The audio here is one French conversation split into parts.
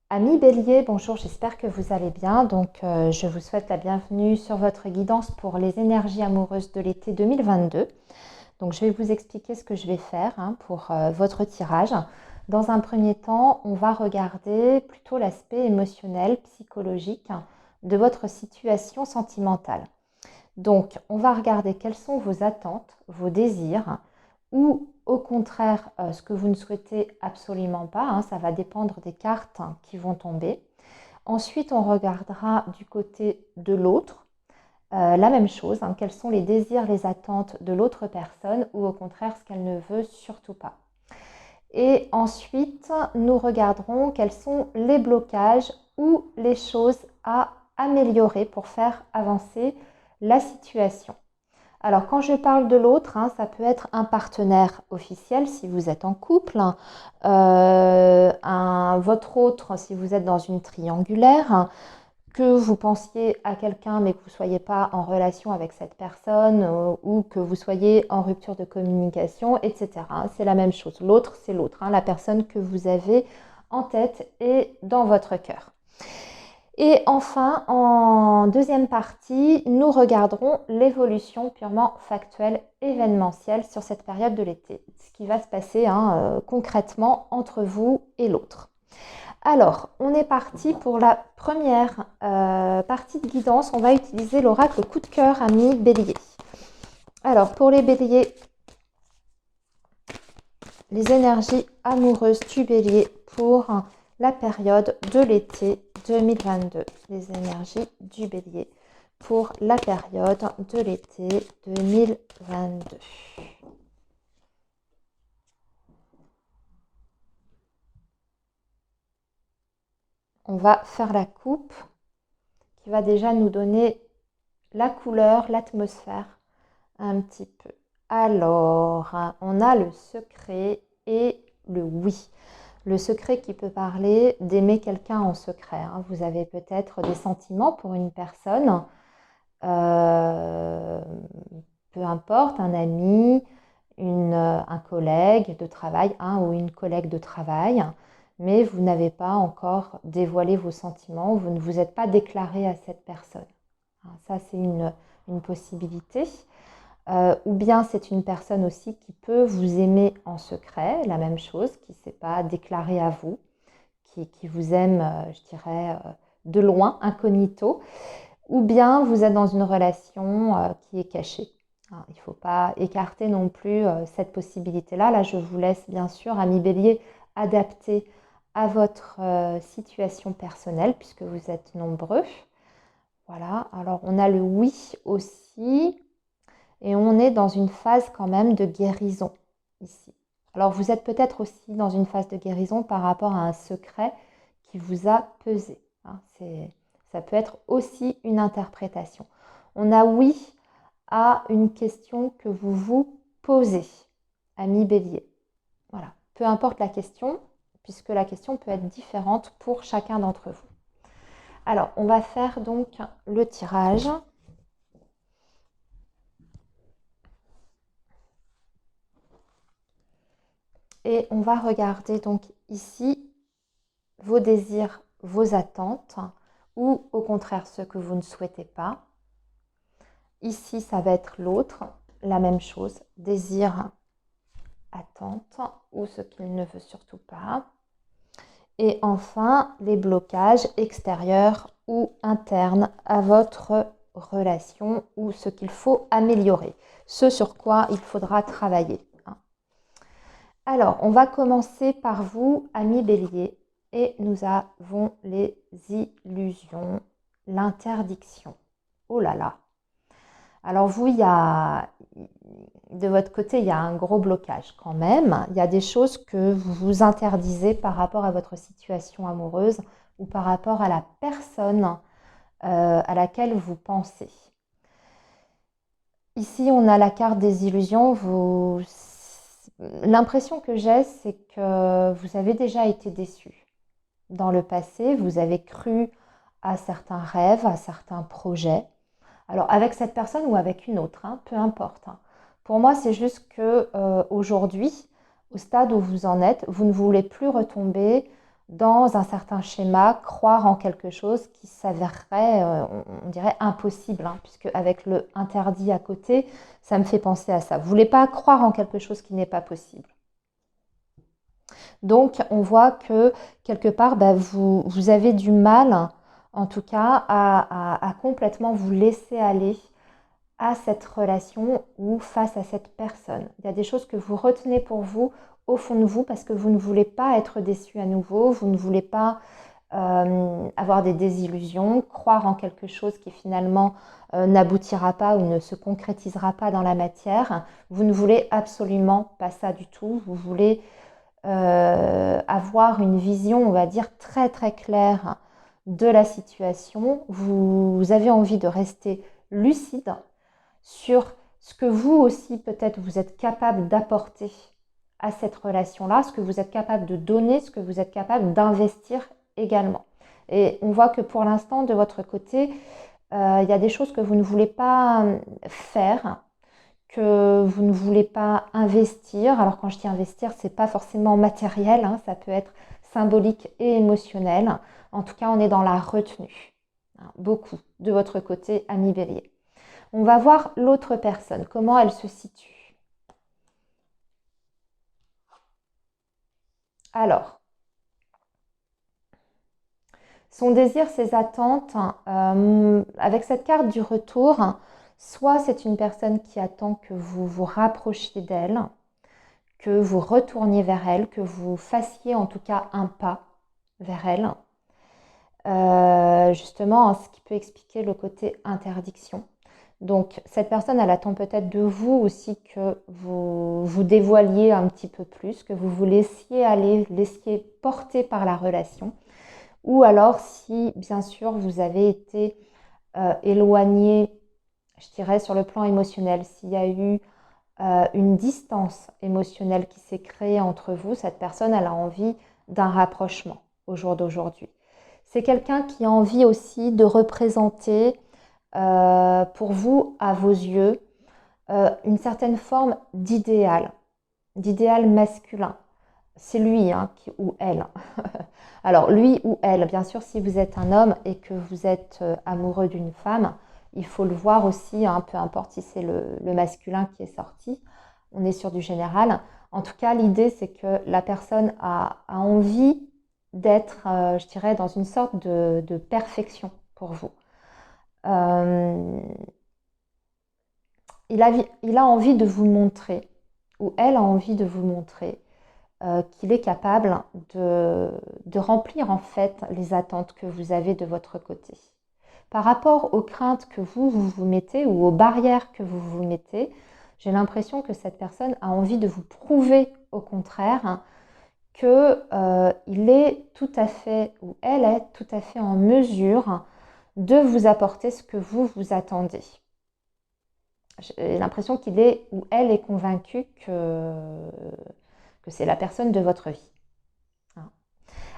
Amis Bélier, bonjour, j'espère que vous allez bien. Je vous souhaite la bienvenue sur votre guidance pour les énergies amoureuses de l'été 2022. Donc, je vais vous expliquer ce que je vais faire pour votre tirage. Dans un premier temps, on va regarder plutôt l'aspect émotionnel, psychologique de votre situation sentimentale. Donc, on va regarder quelles sont vos attentes, vos désirs, ou au contraire, ce que vous ne souhaitez absolument pas. Ça va dépendre des cartes qui vont tomber. Ensuite, on regardera du côté de l'autre, la même chose. Quels sont les désirs, les attentes de l'autre personne, ou au contraire, ce qu'elle ne veut surtout pas. Et ensuite, nous regarderons quels sont les blocages ou les choses à améliorer pour faire avancer la situation. Alors, quand je parle de l'autre, ça peut être un partenaire officiel si vous êtes en couple, votre autre si vous êtes dans une triangulaire, que vous pensiez à quelqu'un mais que vous ne soyez pas en relation avec cette personne ou que vous soyez en rupture de communication, etc. C'est la même chose. L'autre, c'est l'autre, la personne que vous avez en tête et dans votre cœur. Et enfin, en deuxième partie, nous regarderons l'évolution purement factuelle, événementielle sur cette période de l'été. Ce qui va se passer concrètement entre vous et l'autre. Alors, on est parti pour la première partie de guidance. On va utiliser l'oracle coup de cœur, ami Bélier. Alors, pour les Béliers, les énergies amoureuses du Bélier pour la période de l'été 2022. Les énergies du Bélier pour la période de l'été 2022. On va faire la coupe qui va déjà nous donner la couleur, l'atmosphère un petit peu. Alors, on a le secret et le oui. Le secret qui peut parler d'aimer quelqu'un en secret. Vous avez peut-être des sentiments pour une personne, peu importe, un ami, un collègue de travail, ou une collègue de travail, mais vous n'avez pas encore dévoilé vos sentiments, vous ne vous êtes pas déclaré à cette personne. Ça, c'est une possibilité. Ou bien c'est une personne aussi qui peut vous aimer en secret, la même chose, qui ne s'est pas déclarée à vous, qui vous aime, je dirais, de loin, incognito. Ou bien vous êtes dans une relation qui est cachée. Il ne faut pas écarter non plus cette possibilité-là. Là, je vous laisse bien sûr, ami Bélier, adapter à votre situation personnelle puisque vous êtes nombreux. Voilà, alors on a le oui aussi. Et on est dans une phase quand même de guérison ici. Alors vous êtes peut-être aussi dans une phase de guérison par rapport à un secret qui vous a pesé. Ça peut être aussi une interprétation. On a oui à une question que vous vous posez, ami Bélier. Voilà. Peu importe la question, puisque la question peut être différente pour chacun d'entre vous. Alors, on va faire donc le tirage. Et on va regarder donc ici vos désirs, vos attentes, ou au contraire ce que vous ne souhaitez pas. Ici, ça va être l'autre, la même chose, désir, attente, ou ce qu'il ne veut surtout pas. Et enfin, les blocages extérieurs ou internes à votre relation ou ce qu'il faut améliorer, ce sur quoi il faudra travailler. Alors, on va commencer par vous, ami Bélier, et nous avons les illusions, l'interdiction. Oh là là. Alors vous, de votre côté, il y a un gros blocage quand même. Il y a des choses que vous vous interdisez par rapport à votre situation amoureuse ou par rapport à la personne à laquelle vous pensez. Ici, on a la carte des illusions. L'impression que j'ai, c'est que vous avez déjà été déçu. Dans le passé, vous avez cru à certains rêves, à certains projets. Alors avec cette personne ou avec une autre, peu importe. Pour moi, c'est juste que aujourd'hui, au stade où vous en êtes, vous ne voulez plus retomber dans un certain schéma, croire en quelque chose qui s'avérerait, on dirait, impossible, hein, puisque avec le interdit à côté, ça me fait penser à ça. Vous ne voulez pas croire en quelque chose qui n'est pas possible. Donc, on voit que quelque part, vous avez du mal, en tout cas, à complètement vous laisser aller à cette relation ou face à cette personne. Il y a des choses que vous retenez pour vous, au fond de vous, parce que vous ne voulez pas être déçu à nouveau, vous ne voulez pas avoir des désillusions, croire en quelque chose qui finalement n'aboutira pas ou ne se concrétisera pas dans la matière. Vous ne voulez absolument pas ça du tout. Vous voulez avoir une vision, on va dire, très très claire de la situation. Vous avez envie de rester lucide sur ce que vous aussi peut-être vous êtes capable d'apporter à cette relation-là, ce que vous êtes capable de donner, ce que vous êtes capable d'investir également. Et on voit que pour l'instant, de votre côté, il y a des choses que vous ne voulez pas faire, que vous ne voulez pas investir. Alors quand je dis investir, c'est pas forcément matériel, hein, ça peut être symbolique et émotionnel. En tout cas, on est dans la retenue, hein, beaucoup de votre côté, ami Bélier. On va voir l'autre personne, comment elle se situe. Alors, son désir, ses attentes, avec cette carte du retour, soit c'est une personne qui attend que vous vous rapprochiez d'elle, que vous retourniez vers elle, que vous fassiez en tout cas un pas vers elle. Justement, ce qui peut expliquer le côté interdiction. Donc, cette personne, elle attend peut-être de vous aussi que vous vous dévoiliez un petit peu plus, que vous vous laissiez aller, laissiez porter par la relation. Ou alors, si bien sûr vous avez été éloigné, je dirais, sur le plan émotionnel, s'il y a eu une distance émotionnelle qui s'est créée entre vous, cette personne, elle a envie d'un rapprochement au jour d'aujourd'hui. C'est quelqu'un qui a envie aussi de représenter pour vous, à vos yeux, une certaine forme d'idéal masculin. C'est lui hein, ou elle. Alors lui ou elle, bien sûr, si vous êtes un homme et que vous êtes amoureux d'une femme, il faut le voir aussi, hein, peu importe si c'est le masculin qui est sorti, on est sur du général. En tout cas, l'idée, c'est que la personne a envie d'être, je dirais, dans une sorte de perfection pour vous. Il a envie de vous montrer, ou elle a envie de vous montrer, qu'il est capable de remplir en fait les attentes que vous avez de votre côté. Par rapport aux craintes que vous mettez ou aux barrières que vous vous mettez, j'ai l'impression que cette personne a envie de vous prouver au contraire qu'il est tout à fait, ou elle est tout à fait en mesure de vous apporter ce que vous attendez. J'ai l'impression qu'il est ou elle est convaincue que c'est la personne de votre vie.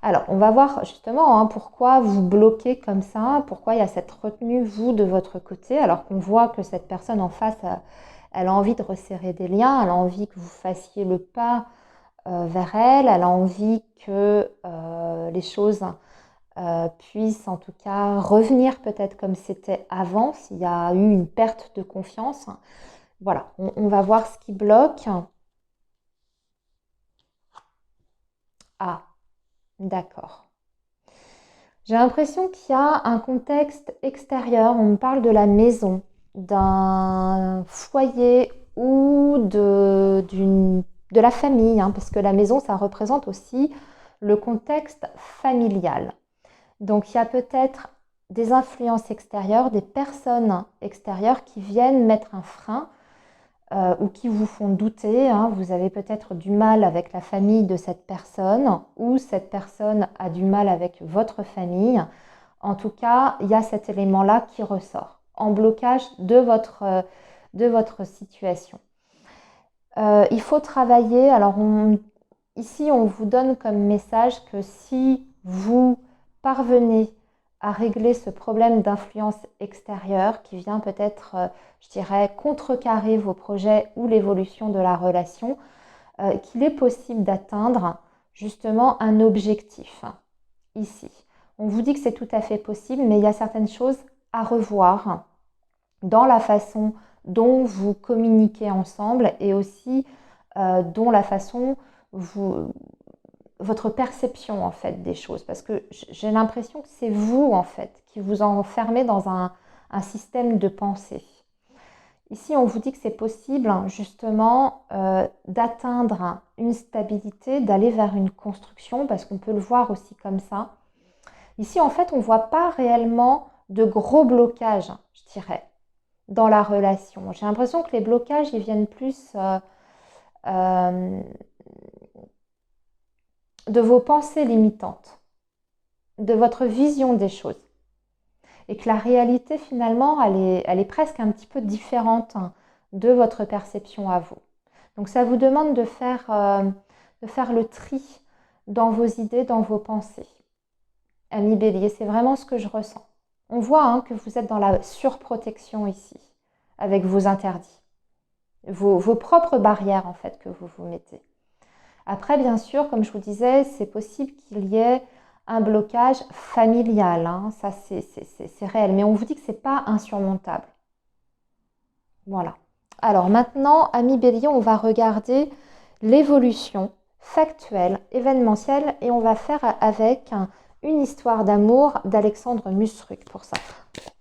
Alors, on va voir justement hein, pourquoi vous bloquez comme ça, pourquoi il y a cette retenue, vous, de votre côté, alors qu'on voit que cette personne en face, elle a envie de resserrer des liens, elle a envie que vous fassiez le pas vers elle, elle a envie que les choses puissent en tout cas revenir peut-être comme c'était avant, s'il y a eu une perte de confiance. Voilà, on va voir ce qui bloque. Ah, d'accord. J'ai l'impression qu'il y a un contexte extérieur. On me parle de la maison, d'un foyer ou de la famille, hein, parce que la maison, ça représente aussi le contexte familial. Donc il y a peut-être des influences extérieures, des personnes extérieures qui viennent mettre un frein ou qui vous font douter. Hein. Vous avez peut-être du mal avec la famille de cette personne ou cette personne a du mal avec votre famille. En tout cas, il y a cet élément-là qui ressort en blocage de votre situation. Il faut travailler. Alors ici, on vous donne comme message que si vous parvenez à régler ce problème d'influence extérieure qui vient peut-être, je dirais, contrecarrer vos projets ou l'évolution de la relation, qu'il est possible d'atteindre justement un objectif ici. On vous dit que c'est tout à fait possible, mais il y a certaines choses à revoir dans la façon dont vous communiquez ensemble et aussi dont la façon votre perception en fait des choses. Parce que j'ai l'impression que c'est vous en fait qui vous enfermez dans un système de pensée. Ici, on vous dit que c'est possible justement d'atteindre une stabilité, d'aller vers une construction, parce qu'on peut le voir aussi comme ça. Ici, en fait, on ne voit pas réellement de gros blocages, je dirais, dans la relation. J'ai l'impression que les blocages, ils viennent plus de vos pensées limitantes, de votre vision des choses. Et que la réalité, finalement, elle est presque un petit peu différente de votre perception à vous. Donc, ça vous demande de faire le tri dans vos idées, dans vos pensées. Ami Bélier, c'est vraiment ce que je ressens. On voit que vous êtes dans la surprotection ici, avec vos interdits, vos propres barrières en fait que vous vous mettez. Après, bien sûr, comme je vous disais, c'est possible qu'il y ait un blocage familial, ça c'est réel, mais on vous dit que ce n'est pas insurmontable. Voilà. Alors maintenant, ami Bélier, on va regarder l'évolution factuelle, événementielle, et on va faire avec une histoire d'amour d'Alexandre Musruc pour ça.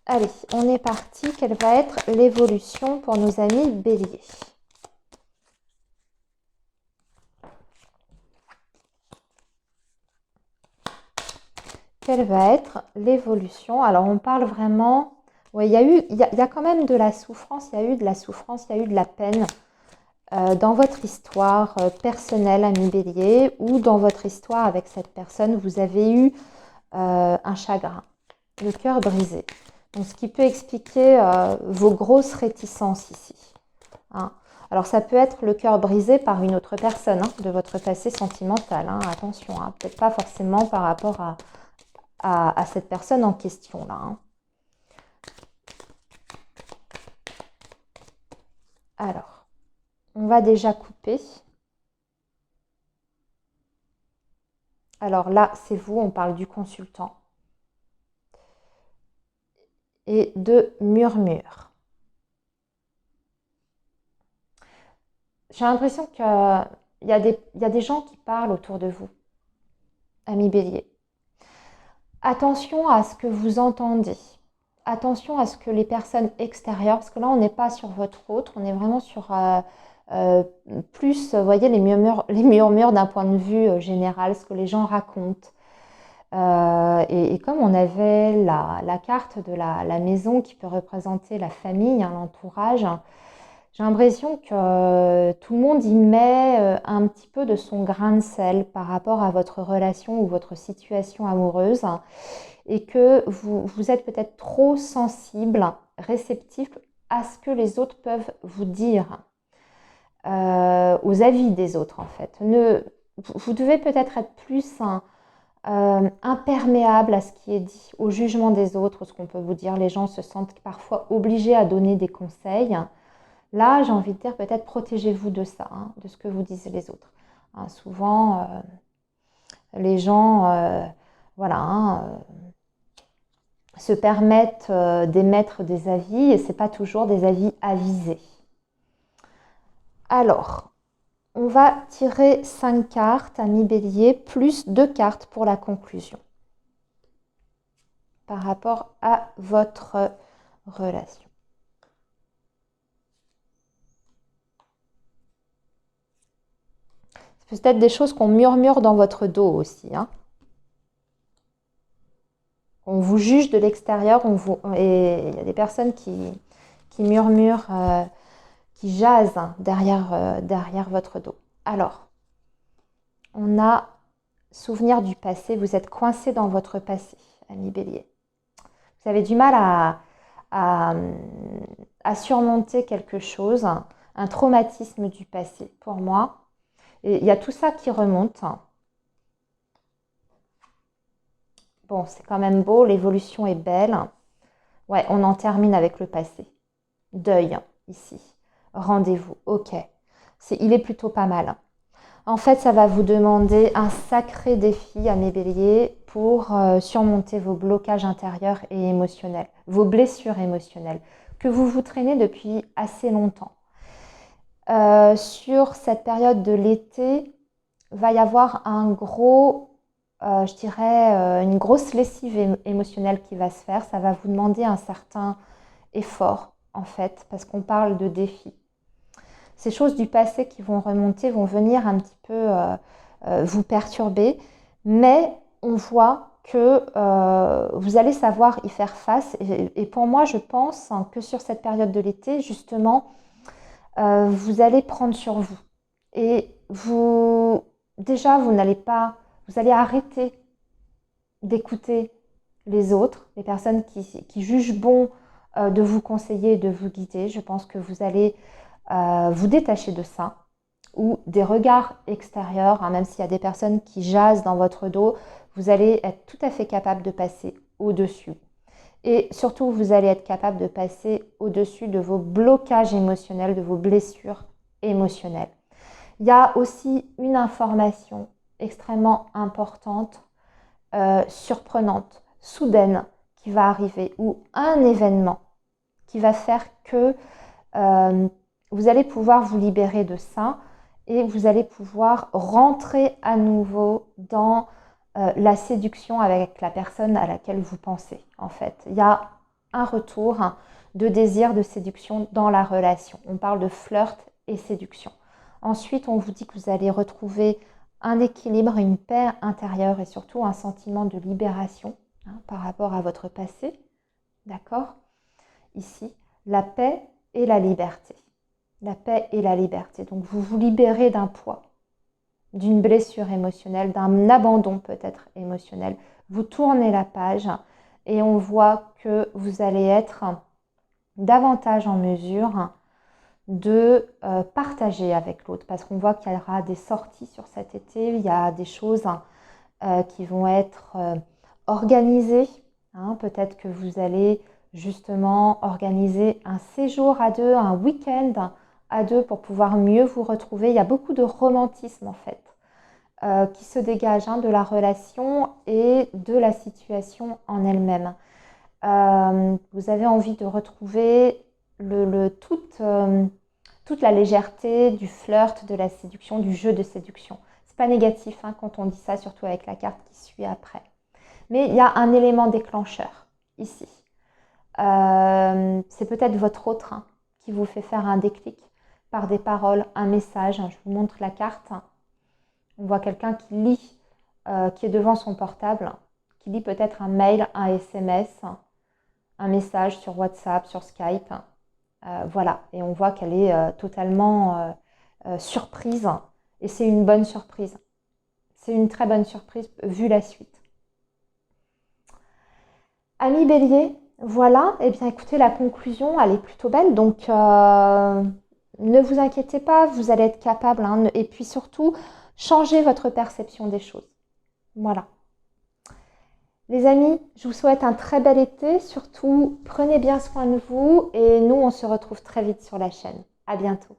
Allez, on est parti. Quelle va être l'évolution pour nos amis Bélier? Quelle va être l'évolution? Alors, on parle vraiment... Oui, il y a quand même de la souffrance, il y a eu de la souffrance, il y a eu de la peine dans votre histoire personnelle, ami Bélier, ou dans votre histoire avec cette personne, vous avez eu un chagrin, le cœur brisé. Donc, ce qui peut expliquer vos grosses réticences ici. Alors, ça peut être le cœur brisé par une autre personne de votre passé sentimental. Attention, peut-être pas forcément par rapport à cette personne en question là. Alors, on va déjà couper. Alors là, c'est vous, on parle du consultant. Et de murmure. J'ai l'impression qu'il y a des gens qui parlent autour de vous, ami Bélier. Attention à ce que vous entendez. Attention à ce que les personnes extérieures, parce que là, on n'est pas sur votre autre, on est vraiment sur plus, vous voyez, les murmures d'un point de vue général, ce que les gens racontent. Et comme on avait la carte de la maison qui peut représenter la famille, l'entourage, j'ai l'impression que tout le monde y met un petit peu de son grain de sel par rapport à votre relation ou votre situation amoureuse et que vous êtes peut-être trop sensible, réceptif à ce que les autres peuvent vous dire, aux avis des autres en fait. Vous devez peut-être être plus imperméable à ce qui est dit, au jugement des autres, ce qu'on peut vous dire. Les gens se sentent parfois obligés à donner des conseils. Là, j'ai envie de dire, peut-être protégez-vous de ça, de ce que vous disent les autres. Souvent, les gens se permettent d'émettre des avis et ce n'est pas toujours des avis avisés. Alors, on va tirer 5 cartes, ami Bélier, plus 2 cartes pour la conclusion par rapport à votre relation. C'est peut-être des choses qu'on murmure dans votre dos aussi. On vous juge de l'extérieur et il y a des personnes qui murmurent, qui jasent derrière votre dos. Alors, on a souvenir du passé. Vous êtes coincé dans votre passé, ami Bélier. Vous avez du mal à surmonter quelque chose, un traumatisme du passé pour moi. Et il y a tout ça qui remonte. Bon, c'est quand même beau, l'évolution est belle. Ouais, on en termine avec le passé. Deuil, ici. Rendez-vous, ok. Il est plutôt pas mal. En fait, ça va vous demander un sacré défi à mes béliers pour surmonter vos blocages intérieurs et émotionnels, vos blessures émotionnelles que vous traînez depuis assez longtemps. Sur cette période de l'été, va y avoir un gros, je dirais, une grosse lessive émotionnelle qui va se faire. Ça va vous demander un certain effort, en fait, parce qu'on parle de défi. Ces choses du passé qui vont remonter vont venir un petit peu vous perturber, mais on voit que vous allez savoir y faire face. Et pour moi, je pense que sur cette période de l'été, justement, vous allez prendre sur vous. Et déjà, vous allez arrêter d'écouter les autres, les personnes qui jugent bon de vous conseiller, de vous guider. Je pense que vous allez vous détacher de ça, ou des regards extérieurs, hein, même s'il y a des personnes qui jasent dans votre dos, vous allez être tout à fait capable de passer au-dessus. Et surtout, vous allez être capable de passer au-dessus de vos blocages émotionnels, de vos blessures émotionnelles. Il y a aussi une information extrêmement importante, surprenante, soudaine, qui va arriver, ou un événement qui va faire que vous allez pouvoir vous libérer de ça et vous allez pouvoir rentrer à nouveau dans la séduction avec la personne à laquelle vous pensez. En fait, il y a un retour de désir de séduction dans la relation. On parle de flirt et séduction. Ensuite, on vous dit que vous allez retrouver un équilibre, une paix intérieure et surtout un sentiment de libération par rapport à votre passé. D'accord ? Ici, la paix et la liberté. La paix et la liberté. Donc vous vous libérez d'un poids, d'une blessure émotionnelle, d'un abandon peut-être émotionnel. Vous tournez la page et on voit que vous allez être davantage en mesure de partager avec l'autre, parce qu'on voit qu'il y aura des sorties sur cet été, il y a des choses qui vont être organisées. Peut-être que vous allez justement organiser un séjour à deux, un week-end à deux pour pouvoir mieux vous retrouver. Il y a beaucoup de romantisme en fait qui se dégage de la relation et de la situation en elle-même. Vous avez envie de retrouver toute la légèreté du flirt, de la séduction, du jeu de séduction. C'est pas négatif quand on dit ça, surtout avec la carte qui suit après. Mais il y a un élément déclencheur ici. C'est peut-être votre autre qui vous fait faire un déclic par des paroles, un message. Je vous montre la carte. On voit quelqu'un qui lit, qui est devant son portable, qui lit peut-être un mail, un SMS, un message sur WhatsApp, sur Skype. Voilà, et on voit qu'elle est totalement surprise. Et c'est une bonne surprise. C'est une très bonne surprise vu la suite. Amis Bélier, voilà, et bien écoutez, la conclusion, elle est plutôt belle. Donc, ne vous inquiétez pas, vous allez être capable. Et puis surtout, changez votre perception des choses. Voilà. Les amis, je vous souhaite un très bel été. Surtout, prenez bien soin de vous. Et nous, on se retrouve très vite sur la chaîne. À bientôt.